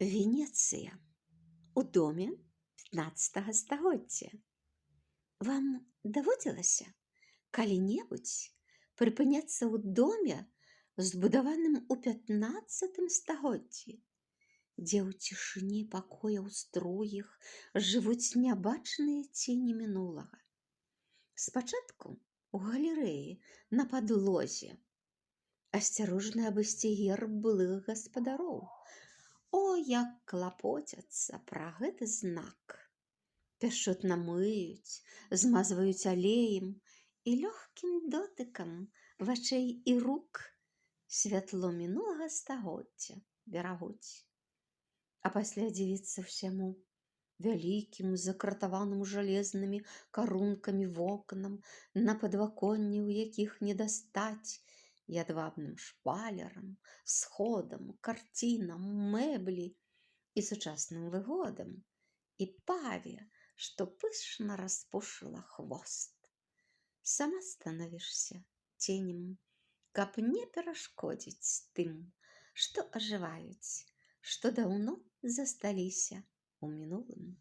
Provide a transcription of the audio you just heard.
Венецыя у доме 15 стагоддзя. Вам даводзілася калі-небудзь прыпыняцца ў доме, збудаваным у 15 стагоддзі, дзе ў цішыні пакояў строгіх жывуць нябачныя цені мінулага. Спачатку у галерэі на падлозе асцярожна абысці герб былых гаспадароў. О, як клапоцяцца пра гэты знак! Пяшчотна мыюць, змазваюць алеем і лёгкім дотыкам вачэй і рук святло мінулага стагоддзя берагуць. А пасля дзівіцца ўсяму вялікім, закратаваным жалезнымі карункамі вокнам, на падваконні, у якіх не дастаць, ядвабным шпалерам, сходам, карцінам, мэблі і сучасным выгодам, і паве, што пышна распушыла хвост. Сама становішся ценем, каб не перашкодзіць тым, што ажываюць, што даўно засталіся ў мінулым.